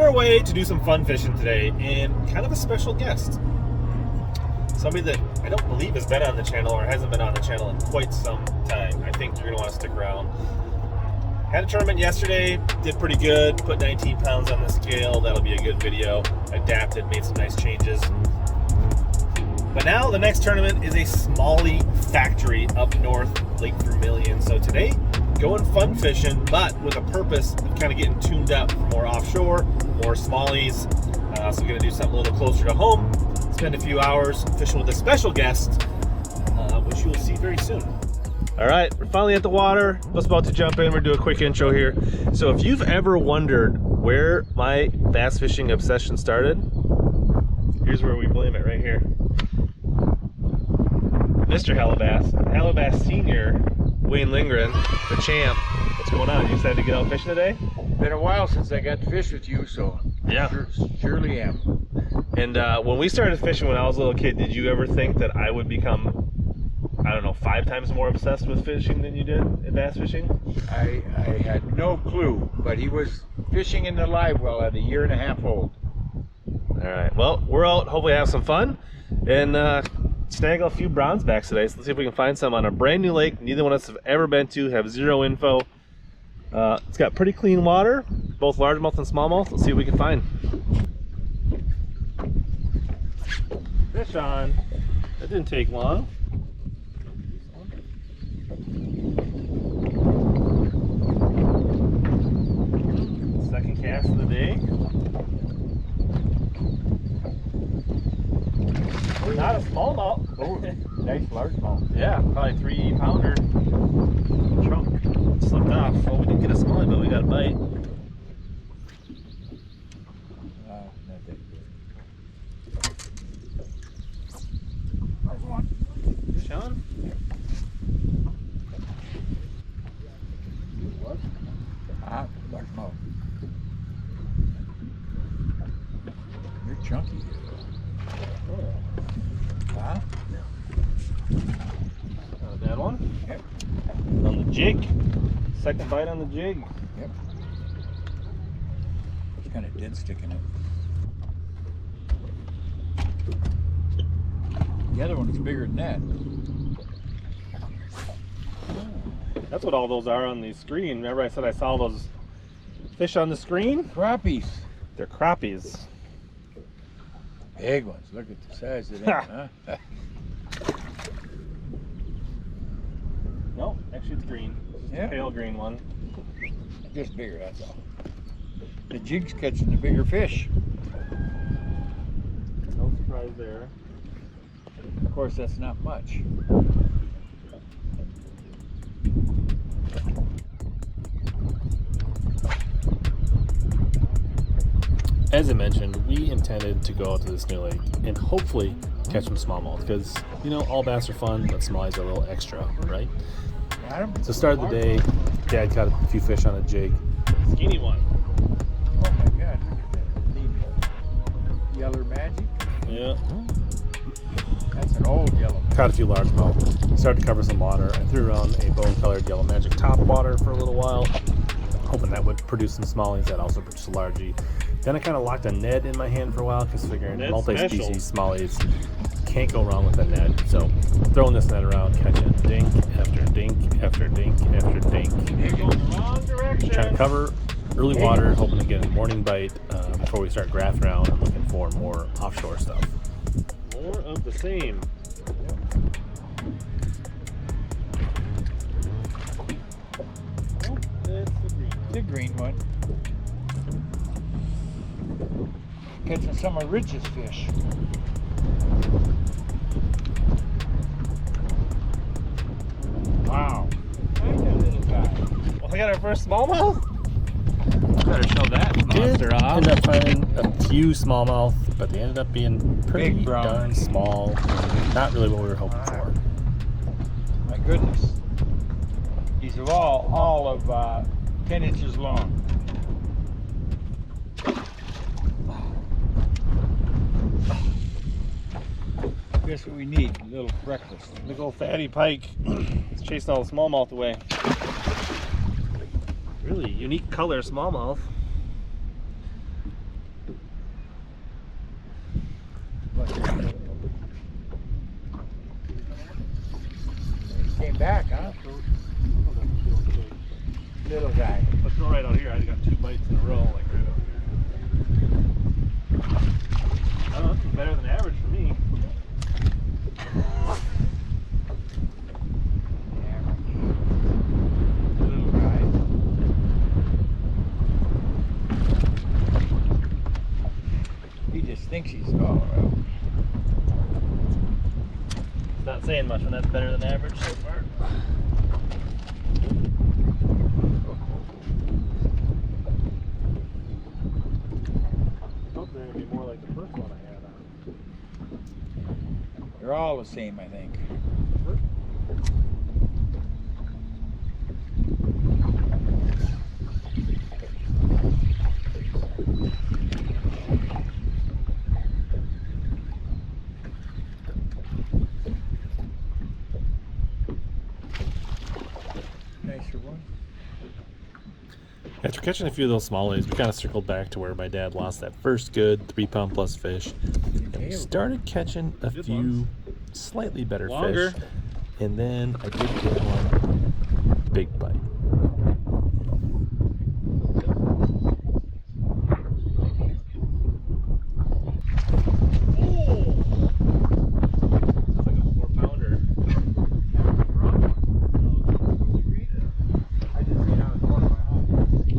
away to do some fun fishing today, and kind of a special guest. Somebody that I don't believe has been on the channel or hasn't been on the channel in quite some time. I think you're going to want to stick around. Had a tournament yesterday, did pretty good, put 19 pounds on the scale. That'll be a good video. Adapted, made some nice changes. But now the next tournament is a smallie factory up north, Lake Vermilion. So today, going fun fishing, but with a purpose of kind of getting tuned up for more offshore, more smallies. So we're going to do something a little closer to home. Spend a few hours fishing with a special guest, which you'll see very soon. All right, we're finally at the water. Just about to jump in. We're do a quick intro here. So if you've ever wondered where my bass fishing obsession started, here's where we blame it right here. Mr. HellaBass Senior, Wayne Lindgren, the champ. What's going on? You excited to get out fishing today? Been a while since I got to fish with you, so yeah, surely am. And when we started fishing when I was a little kid, did you ever think that I would become, I don't know, 5 times more obsessed with fishing than you did in bass fishing? I had no clue, but he was fishing in the live well at 1.5 years old. All right, well, we're out, hopefully have some fun, and snag a few bronze backs today. So let's see if we can find some on a brand new lake neither one of us have ever been to, have zero info. It's got pretty clean water, both largemouth and smallmouth. Let's see what we can find. Fish on. That didn't take long. Second cast of the day. Not a smallmouth. Oh, nice largemouth. Yeah, probably 3-pounder. Chunk. Slipped off. Well, we didn't get a smallie, but we got a bite. Not that good. Fish on? What? Ah, largemouth. You're chunky. Huh? That one? Yep. On the jig. Second bite on the jig. Yep. It's kind of dead sticking it. The other one is bigger than that. That's what all those are on the screen. Remember I said I saw those fish on the screen? Crappies. They're crappies. Big ones. Look at the size of them, huh? No, actually it's green. It's Yeah. a pale green one. Just bigger, that's all. The jig's catching the bigger fish. No surprise there. Of course, that's not much. As I mentioned, we intended to go out to this new lake and hopefully catch some smallmouth because, you know, all bass are fun, but smallies are a little extra, right? So start of the day, Dad caught a few fish on a jig. Skinny one. Oh my God, look at that. The Yeller Magic? Yeah. That's an old yellow. Caught a few largemouth. Started to cover some water. I threw around a bone-colored Yellow Magic top water for a little while, hoping that would produce some smallies. That also produced a largie. Then I kind of locked a Ned in my hand for a while because figuring multi-species smallies can't go wrong with a Ned. So throwing this Ned around, catching dink after dink after dink after dink. Going the wrong direction. Trying to cover early water, hoping to get a morning bite before we start graphing around and looking for more offshore stuff. More of the same. Oh, that's the green. The green one. Catching some of Rich's fish. Wow. Tiny little guy. Well, we got our first smallmouth. Better show that monster off. Ended up finding a few smallmouth, but they ended up being pretty Big brown. darn small. Not really what we were hoping for. My goodness. These are all of 10 inches long. Guess what we need? A little breakfast. Big old fatty pike. It's chasing all the smallmouth away. Really unique color smallmouth. Came back, huh? Little guy. Let's go right out here. I got 2 bites in a row, like right out here. I don't know, this is better than average for me. Little guy. He just thinks he's Not saying much when that's better than average so far. Hope they're gonna be more like the first one I had on. They're all the same, I think. Nicer one. After catching a few of those smallies, we kind of circled back to where my dad lost that first good 3-pound plus fish. And we started catching a few slightly better fish. And then I did get one big bite.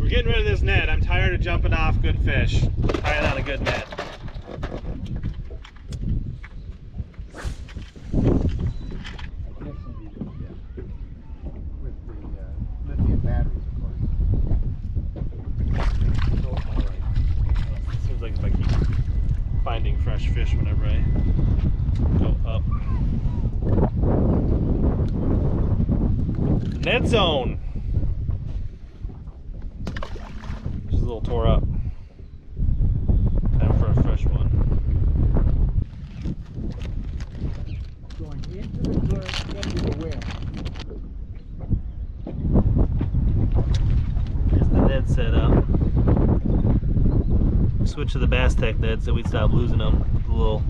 Getting rid of this net. I'm tired of jumping off good fish. Tying on a good net. With the lithium batteries, of course. Seems like if I keep finding fresh fish whenever I go up. Net zone. A little tore up. Time for a fresh one. Going into the current, into the wind. There's the Ned set up. Switch to the Bass Tech Ned so we'd stop losing them with a little,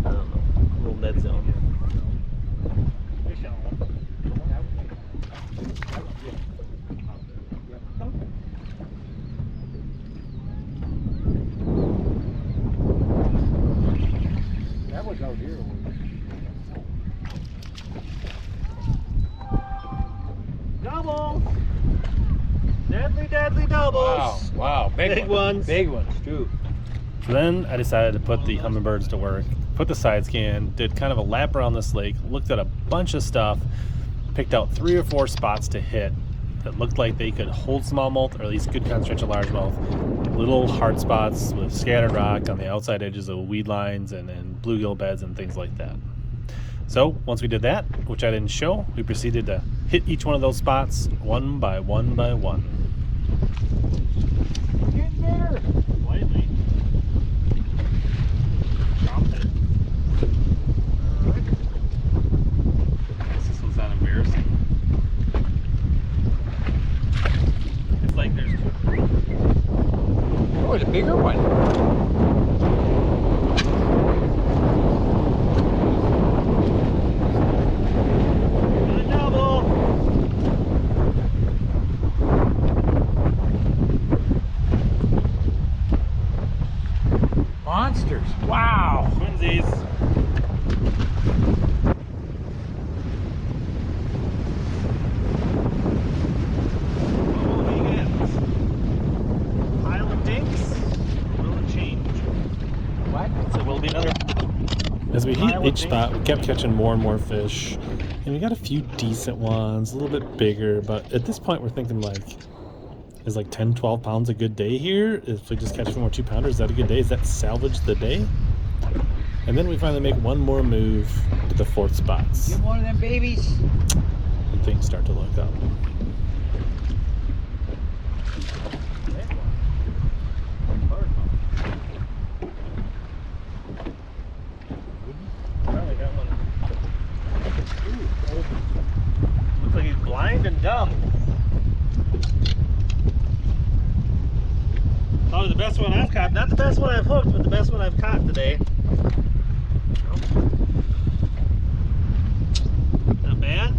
I don't know, little Ned zone. Out here. Doubles! Deadly, deadly doubles! Wow, Big ones. Big ones, too. So then I decided to put the hummingbirds to work, put the side scan, did kind of a lap around this lake, looked at a bunch of stuff, picked out 3 or 4 spots to hit that looked like they could hold smallmouth or at least good concentration of largemouth. Little hard spots with scattered rock on the outside edges of weed lines and bluegill beds and things like that. So once we did that, which I didn't show, we proceeded to hit each one of those spots one by one by one. Getting better. Slightly. Dropped it. This one's not embarrassing. It's like there's 2. Oh, it's a bigger one. Monsters. Wow. Twinsies. What will we get? Pile of dinks? Or will it change? What? So will it be another? As we hit each spot, we kept catching more and more fish. And we got a few decent ones, a little bit bigger. But at this point, we're thinking like, is like 10, 12 pounds a good day here? If we just catch 1 more 2-pounder, is that a good day? Is that salvage the day? And then we finally make one more move to the 4th spots. Get one of them babies. And things start to look up. Looks like he's blind and dumb. Probably the best one I've caught. Not the best one I've hooked, but the best one I've caught today. Not bad.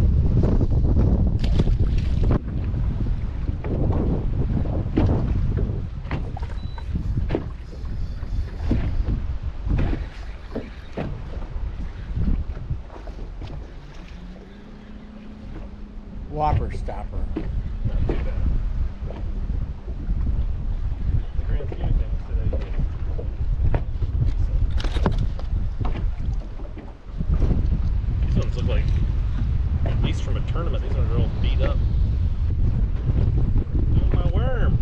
for a stopper. Not too bad. The grand scheme of things today. These ones look like, at least from a tournament, these ones are all beat up. Oh, my worm.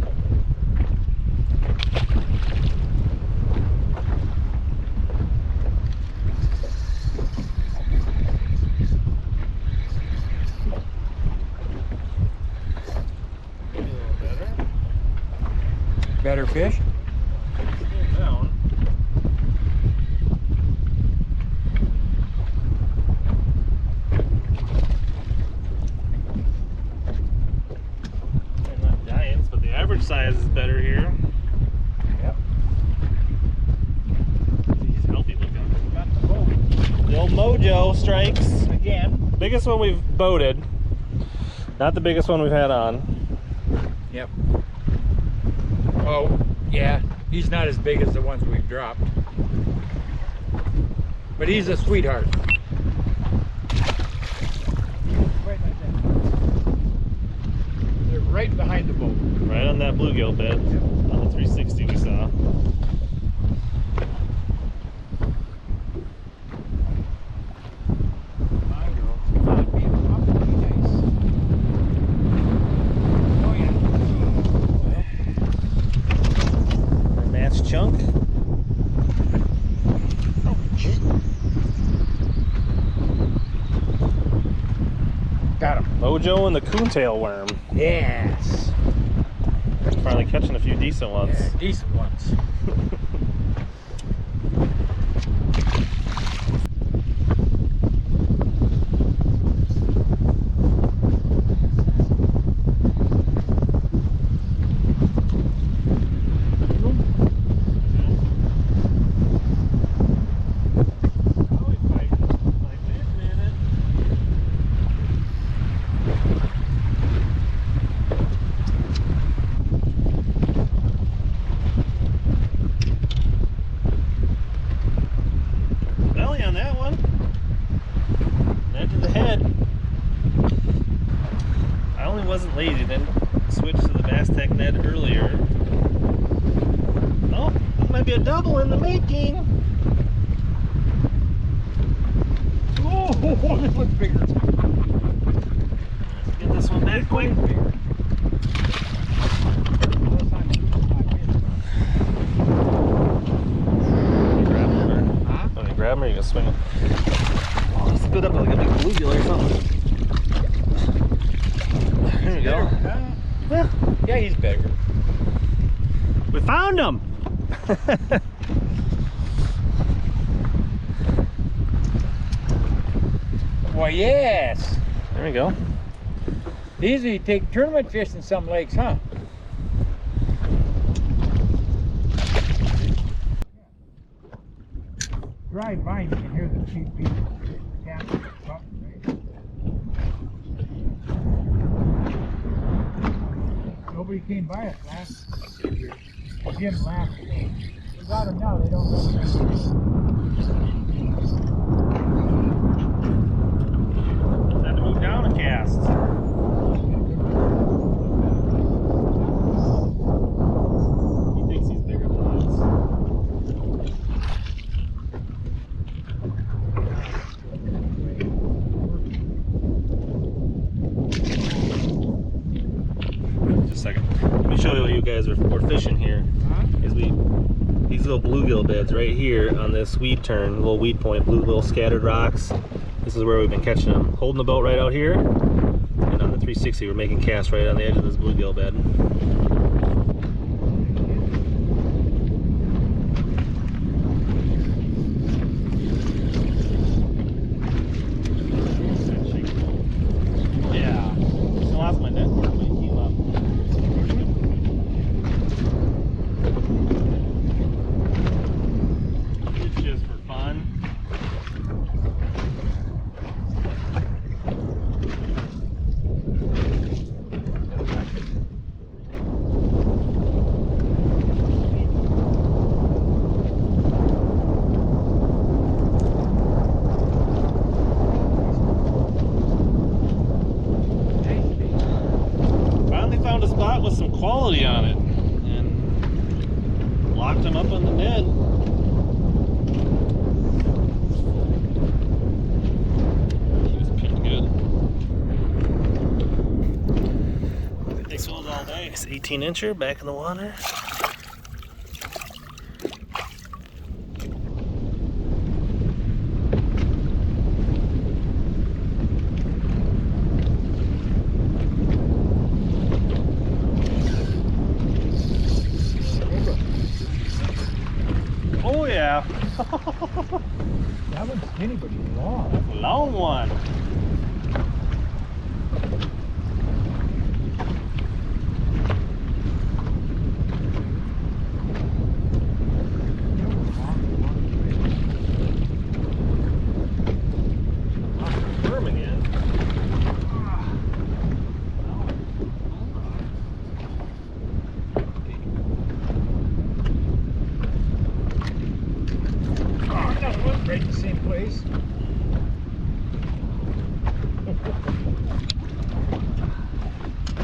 Better fish? Still down. They're not giants, but the average size is better here. Yep. He's healthy looking. Got the boat. The old Mojo strikes. Again. Biggest one we've boated. Not the biggest one we've had on. Yep. Oh, yeah. He's not as big as the ones we've dropped. But he's a sweetheart. They're right behind the boat. Right on that bluegill bed. On the 360 we saw. Chunk. Got him. Mojo and the coontail worm. Yes. Finally catching a few decent ones. Yeah, decent ones. Belly on that one. Net to the head. I only wasn't lazy, then switched to the Bass Tech net earlier. Oh, this might be a double in the making. Oh, this one's bigger. Let's get this one back quick. Grab him or you gonna swing him? Oh, let's spit up like a big bluegill or something. There we go. Yeah, he's bigger. We found him! Well, yes. There we go. These you take tournament fish in some lakes, huh? Drive by, you can hear the cheap beat. Nobody came by us last year. Jim laughed. We got them now, they don't know. Had to move down a cast. He thinks he's bigger than us. Just a second. Let me show you what you guys are fishing here. Is these little bluegill beds right here on this weed turn, little weed point, little scattered rocks. This is where we've been catching them. Holding the boat right out here, and on the 360 we're making casts right on the edge of this bluegill bed. Yeah, I lost my network, but it came up. It's just for fun. locked him up on the net. He was pretty good. This one's all day. It's 18-incher back in the water. Oh yeah. That one's skinny, but he's long. Long one. Worm again. Right in the same place.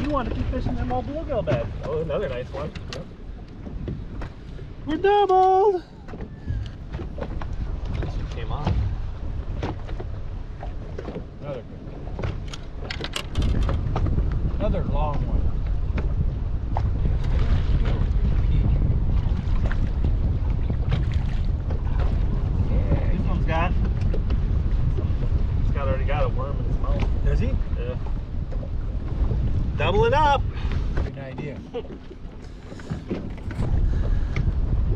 You want to keep fishing them old bluegill bed. Oh, another nice one. Yep. We're doubled. This one came off. Another good. Another long one. Already got a worm in his mouth. Does he? Yeah. Doubling up. Good idea.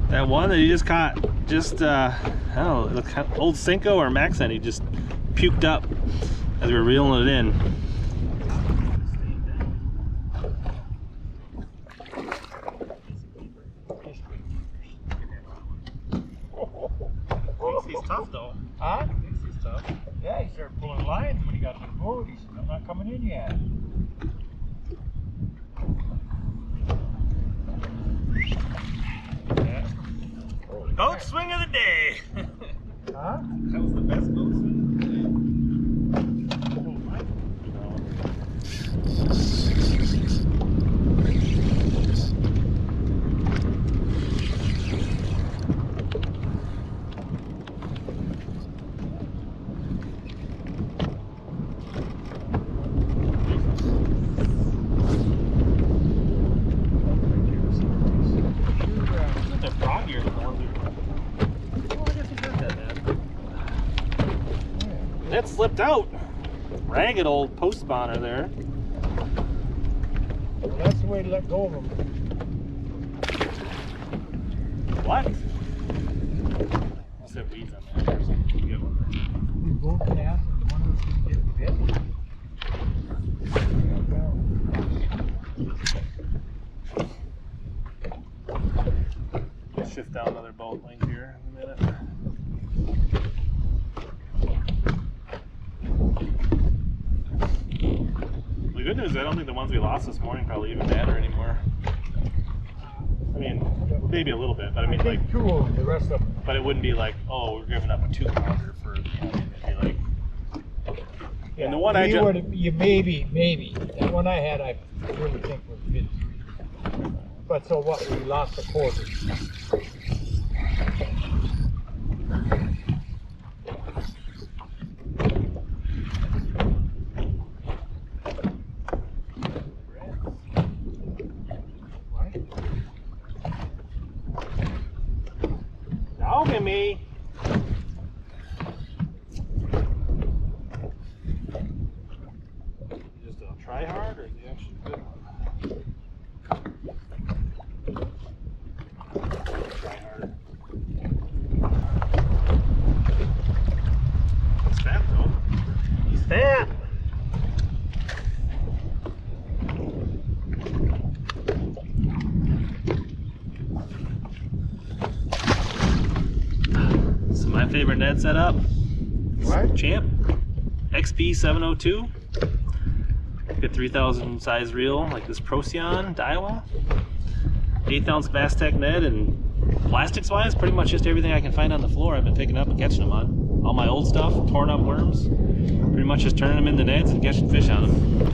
That one that he just caught, just I don't know, old Cinco or Maxen, he just puked up as we were reeling it in. He's tough though. Huh? He's tough. Yeah, he started pulling lines when he got to the boat. He said, I'm not coming in yet. Yeah. Boat swing of the day. Huh? That was the best boat swing of the day. That slipped out. Ragged old post spawner there. Well, that's the way to let go of them. What? Must have weeds on there or something. Good one. We both cast and one of us didn't get bit. We'll shift down another boat length here in a minute. The good news is I don't think the ones we lost this morning probably even matter anymore. I mean, maybe a little bit, but I mean, like, two of them, the rest of them. but it wouldn't be like, oh, we're giving up a 2-pounder for, you know, it'd be like, Yeah, and the one I just, you maybe. That one I had, I really think was mid 3. But so what? We lost a quarter. Dog me. Just a try hard, or is he actually good one? Try hard. He's fat though. He's fat. So my favorite Ned setup. What? Champ XP 702. Good 3,000 size reel like this Procyon Daiwa. 1/8 ounce Bass Tech Ned, and plastics wise, pretty much just everything I can find on the floor I've been picking up and catching them on. All my old stuff, torn up worms, pretty much just turning them into nets and catching fish on them.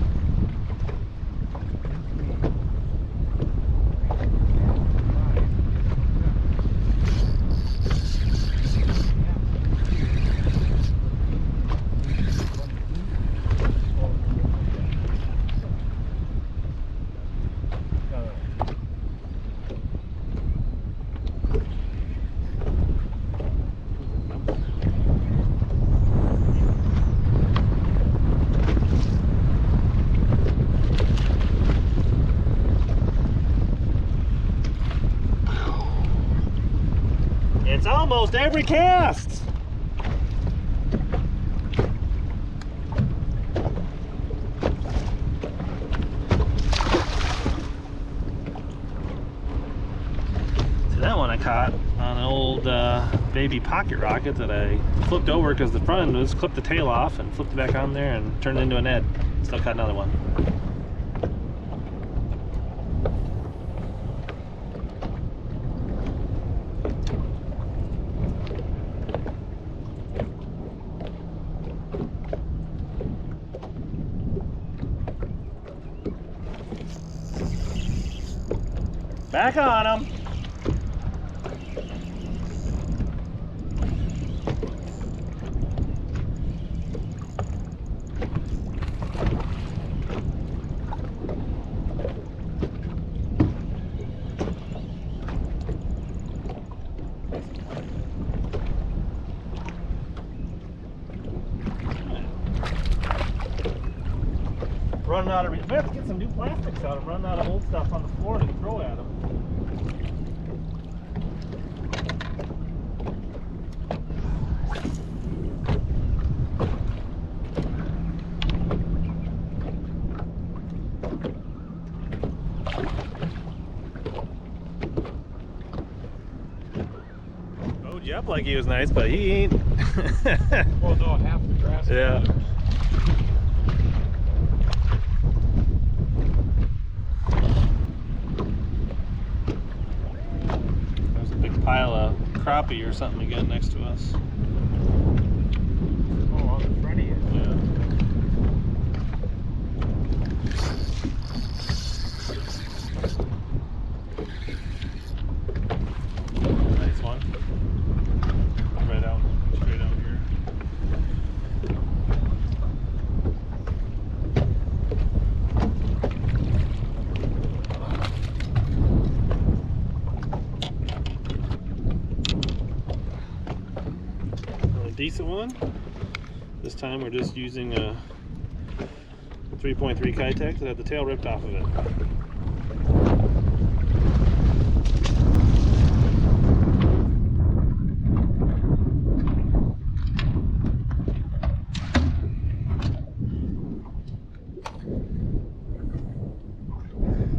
It's almost every cast. See, that one I caught on an old baby pocket rocket that I flipped over because the front end was clipped the tail off and flipped it back on there and turned it into an Ed. Still caught another one. Back on him. Running out of, we have to get some new plastics out. I'm running out of old stuff on the floor to throw at them. Rode you up like he was nice, but he ain't. Well, no, half the grass. Yeah. There's a big pile of crappie or something again next to us. Oh, on the front of you. Yeah. Nice one. Right out, straight out here. A decent one. This time we're just using a 3.3 Kitech that had the tail ripped off of it.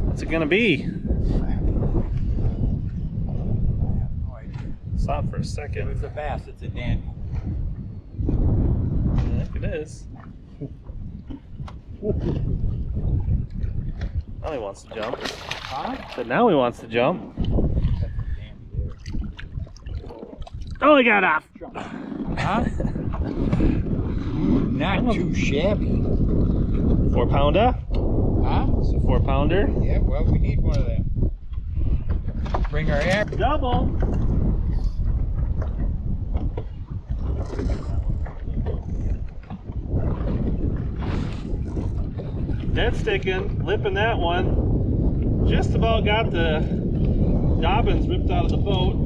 What's it gonna be? I have no idea. Stop for a If second. it's a bass, it's a dandy. I think it is. Now he wants to jump. Huh? But now he wants to jump. That's a dandy there. Oh, he got off. Huh? Not too shabby. 4 pounder. Huh? It's a 4 pounder. Yeah, well, we need one of them. Bring our air. Double. Dead sticking, lipping that one. Just about got the dobbins ripped out of the boat.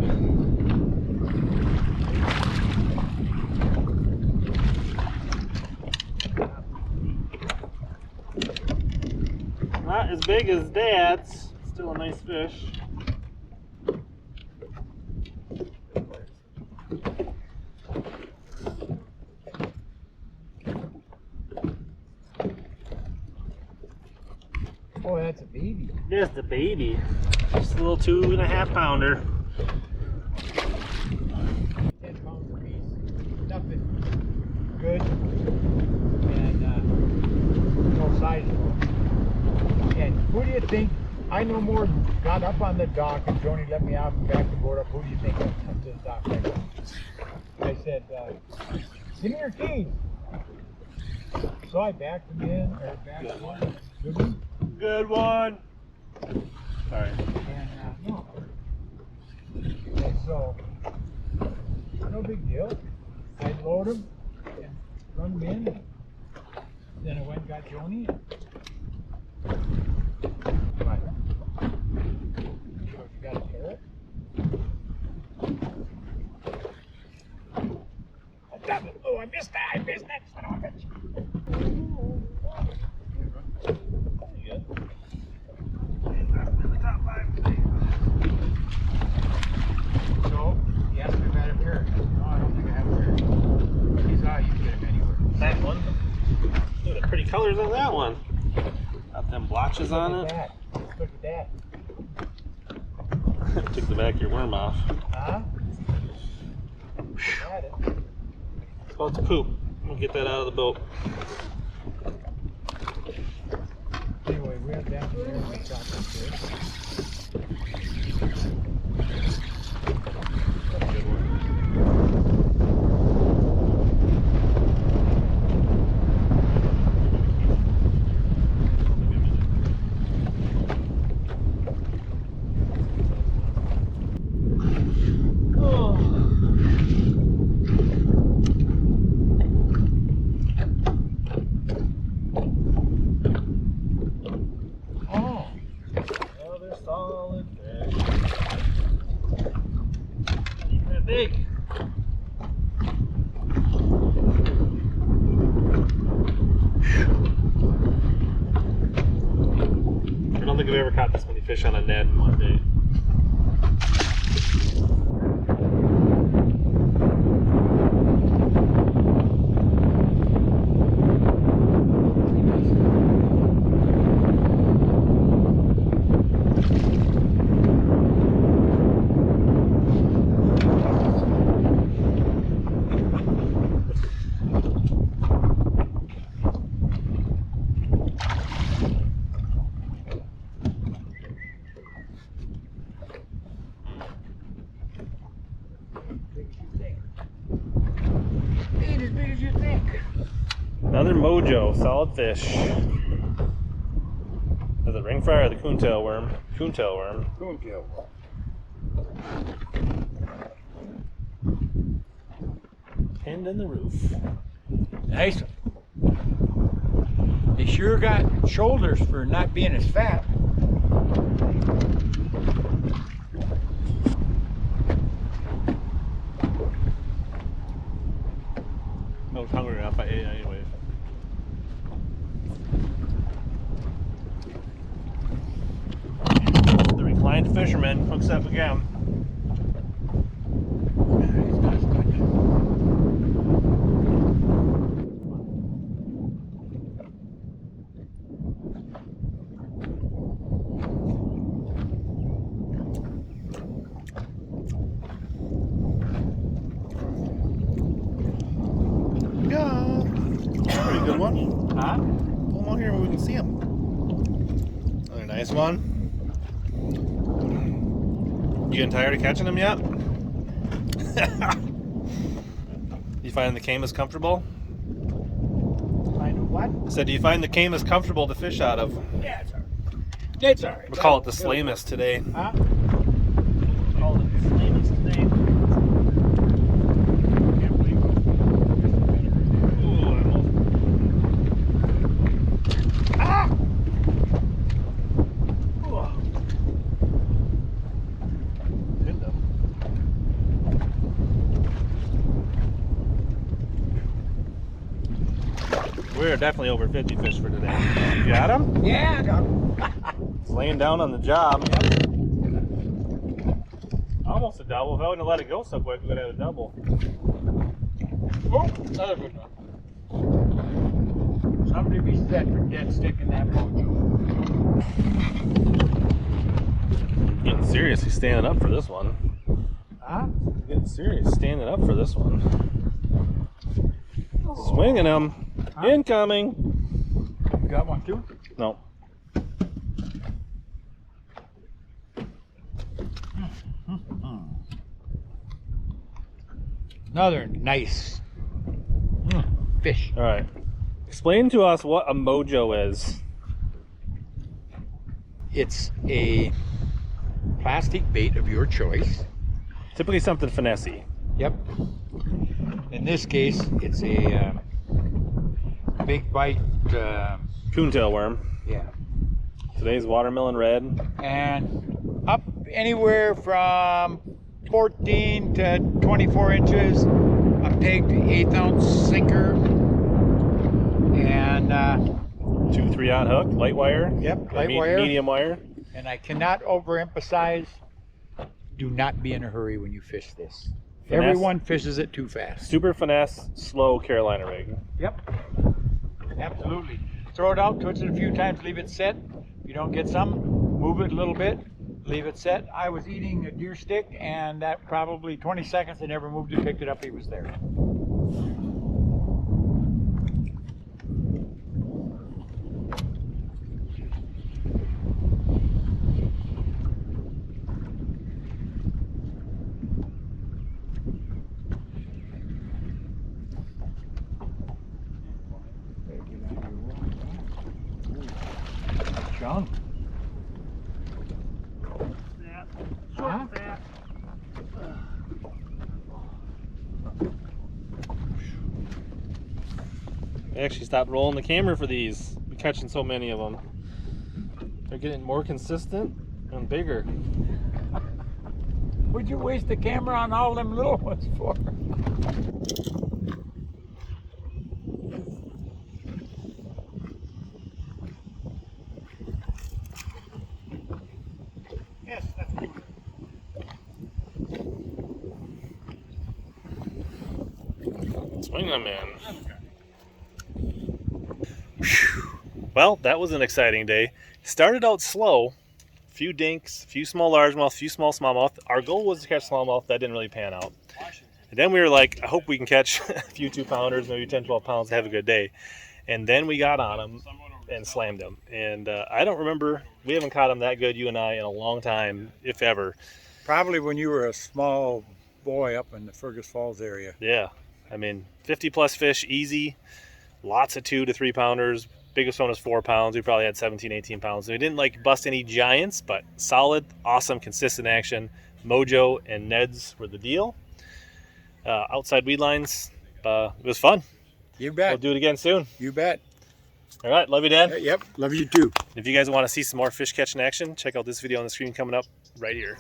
Not as big as Dad's, still a nice fish. Oh, that's a baby. Just a baby. Just a little 2.5 pounder. 10 pounds a piece. Nothing good. And no sizable. And who do you think? I no more got up on the dock and Joni let me out and backed the board up. Who do you think up to the dock right now? I said, give me your keys. So I backed him in, or backed him in. Good one? Good one. Alright. And no. And so, no big deal. I load him and run him in. Then I went and got Joni. But, you got a carrot? Oh, I missed that. I missed that son of a bitch. So, he asked me is on that one. Got them blotches on it. Look at that. Took the back of your worm off. Huh? Got it. It's about to poop. We'll get that out of the boat. Anyway, we have down here and we got this here. That's a good one. Solid fish. They're big. I don't think I've ever caught this many fish on a net in one day. Ain't as big as you think. Another mojo, solid fish. Is it ring fry or the coontail worm? Coontail worm. Coontail. Pinned in the roof. Nice. They sure got shoulders for not being as fat. I was hungry enough, I ate anyways. The reclined fisherman hooks up again. Yeah, pretty good one. Huh? Pull them out here where we can see them. Another nice one. You getting tired of catching them yet? You find the Camus comfortable? Find a what? I said, do you find the Camus comfortable to fish out of? Yeah, it's alright. It's alright. We'll call it the Slamus today. Huh? Call it the Slamus today. Can't believe it. Ooh, Ah! We're definitely over 50 fish for today. You got him? Yeah, I got him. It's laying down on the job. Almost a double. If I wouldn't have let it go so quick, we would have had a double. Oh, another good one. Somebody be set for dead sticking that mojo. Getting serious. He's standing up for this one. Huh? Getting serious. Standing up for this one. Swinging him. Huh? Incoming. You got one too? No. Another nice fish. All right. Explain to us what a mojo is. It's a plastic bait of your choice. Typically something finessey. Yep. In this case, it's a big bite. Coontail worm. Yeah. Today's watermelon red. And up anywhere from 14 to 24 inches, a pegged 1/8 ounce sinker, and 2 3/0 hook, light wire. yep, or light wire. Medium wire. And I cannot overemphasize, do not be in a hurry when you fish this. Finesse. Everyone fishes it too fast. Super finesse, slow Carolina rig. Yep. Absolutely. throw it out, twitch it a few times, leave it set. If you don't get some, move it a little bit, leave it set. I was eating a deer stick, and that probably 20 seconds, I never moved it, picked it up, he was there. Chunk. Huh? I actually stopped rolling the camera for these. We're catching so many of them. They're getting more consistent and bigger. What'd you waste the camera on all them little ones for? Yes, that's good. Swing on, man. Well, that was an exciting day. Started out slow. Few dinks, few small largemouth, few small smallmouth. Our goal was to catch smallmouth. That didn't really pan out. And then we were like, I hope we can catch a few 2-pounders, maybe 10, 12 pounds, have a good day. And then we got on them and slammed them. And I don't remember, we haven't caught them that good, you and I, in a long time, if ever. Probably when you were a small boy up in the Fergus Falls area. Yeah, I mean, 50 plus fish, easy. Lots of 2 to 3 pounders. Biggest one was 4 pounds. We probably had 17, 18 pounds. We didn't like bust any giants, but solid, awesome, consistent action. Mojo and Ned's were the deal. Outside weed lines, it was fun. You bet. We'll do it again soon. You bet. All right, love you, Dan. Yep, love you too. If you guys want to see some more fish catching action, check out this video on the screen coming up right here.